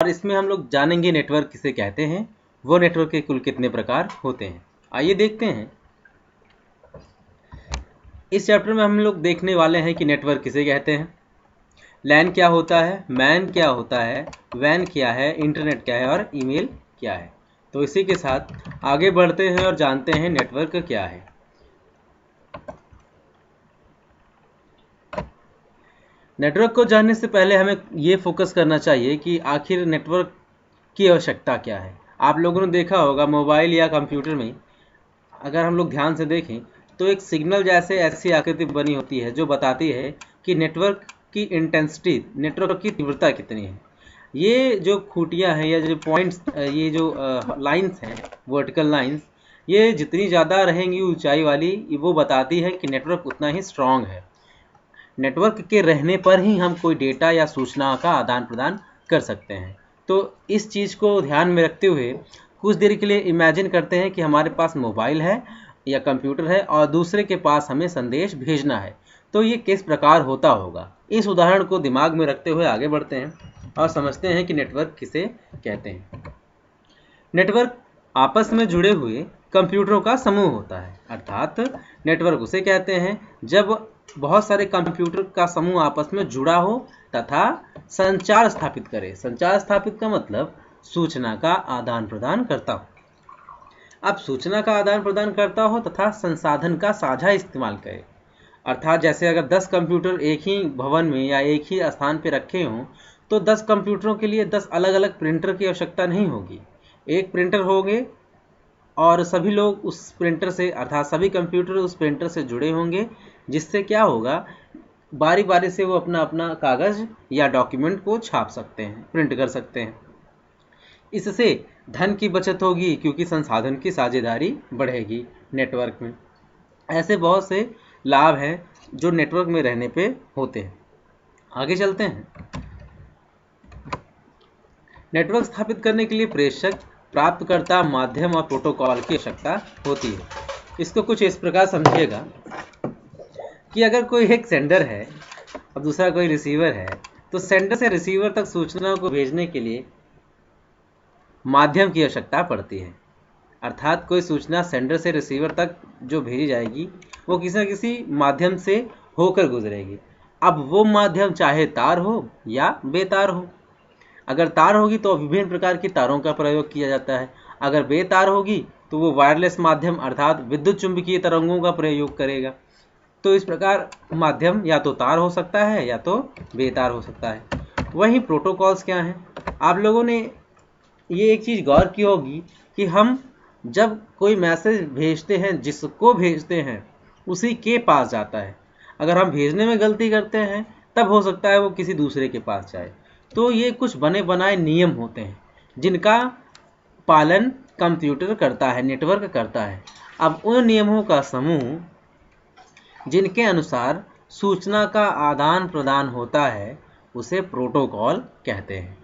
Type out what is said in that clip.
और इसमें हम लोग जानेंगे नेटवर्क किसे कहते हैं, वो नेटवर्क के कुल कितने प्रकार होते हैं। आइए देखते हैं। इस चैप्टर में हम लोग देखने वाले हैं कि नेटवर्क किसे कहते हैं, लैन क्या होता है, मैन क्या होता है, वैन क्या है, इंटरनेट क्या है और ईमेल क्या है। तो इसी के साथ आगे बढ़ते हैं और जानते हैं नेटवर्क क्या है। नेटवर्क को जानने से पहले हमें ये फोकस करना चाहिए कि आखिर नेटवर्क की आवश्यकता क्या है। आप लोगों ने देखा होगा मोबाइल या कंप्यूटर में, अगर हम लोग ध्यान से देखें तो एक सिग्नल जैसे ऐसी आकृति बनी होती है जो बताती है कि नेटवर्क की इंटेंसिटी, नेटवर्क की तीव्रता कितनी है। ये जो खूटियाँ हैं या जो पॉइंट्स, ये जो लाइंस हैं, वर्टिकल लाइंस, ये जितनी ज़्यादा रहेंगी ऊंचाई वाली, वो बताती है कि नेटवर्क उतना ही स्ट्रांग है। नेटवर्क के रहने पर ही हम कोई डेटा या सूचना का आदान प्रदान कर सकते हैं। तो इस चीज़ को ध्यान में रखते हुए कुछ देर के लिए इमेजिन करते हैं कि हमारे पास मोबाइल है या कंप्यूटर है और दूसरे के पास हमें संदेश भेजना है, तो ये किस प्रकार होता होगा। इस उदाहरण को दिमाग में रखते हुए आगे बढ़ते हैं और समझते हैं कि नेटवर्क किसे कहते हैं। नेटवर्क आपस में जुड़े हुए कंप्यूटरों का समूह होता है, अर्थात नेटवर्क उसे कहते हैं जब बहुत सारे कंप्यूटर का समूह आपस में जुड़ा हो तथा संचार स्थापित करे। संचार स्थापित का मतलब सूचना का आदान प्रदान करता हो। अब सूचना का आदान प्रदान करता हो तथा संसाधन का साझा इस्तेमाल करे, अर्थात जैसे अगर 10 कंप्यूटर एक ही भवन में या एक ही स्थान पर रखे हों तो 10 कंप्यूटरों के लिए 10 अलग अलग प्रिंटर की आवश्यकता नहीं होगी। एक प्रिंटर होंगे और सभी लोग उस प्रिंटर से, अर्थात सभी कंप्यूटर उस प्रिंटर से जुड़े होंगे, जिससे क्या होगा, बारी बारी से वो अपना अपना कागज़ या डॉक्यूमेंट को छाप सकते हैं, प्रिंट कर सकते हैं। इससे धन की बचत होगी क्योंकि संसाधन की साझेदारी बढ़ेगी नेटवर्क में। ऐसे बहुत से लाभ हैं जो नेटवर्क में रहने पे होते हैं। आगे चलते हैं। नेटवर्क स्थापित करने के लिए प्रेषक, प्राप्तकर्ता, माध्यम और प्रोटोकॉल की आवश्यकता होती है। इसको कुछ इस प्रकार समझिएगा कि अगर कोई एक सेंडर है और दूसरा कोई रिसीवर है, तो सेंडर से रिसीवर तक सूचना को भेजने के लिए माध्यम की आवश्यकता पड़ती है। अर्थात कोई सूचना सेंडर से रिसीवर तक जो भेजी जाएगी वो किसी न किसी माध्यम से होकर गुजरेगी। अब वो माध्यम चाहे तार हो या बेतार हो। अगर तार होगी तो विभिन्न प्रकार की तारों का प्रयोग किया जाता है, अगर बेतार होगी तो वो वायरलेस माध्यम अर्थात विद्युत चुंबकीय तरंगों का प्रयोग करेगा। तो इस प्रकार माध्यम या तो तार हो सकता है या तो बेतार हो सकता है। वहीं प्रोटोकॉल्स क्या हैं? आप लोगों ने ये एक चीज़ गौर की होगी कि हम जब कोई मैसेज भेजते हैं, जिसको भेजते हैं उसी के पास जाता है। अगर हम भेजने में गलती करते हैं तब हो सकता है वो किसी दूसरे के पास जाए। तो ये कुछ बने बनाए नियम होते हैं जिनका पालन कंप्यूटर करता है, नेटवर्क करता है। अब उन नियमों का समूह जिनके अनुसार सूचना का आदान प्रदान होता है उसे प्रोटोकॉल कहते हैं।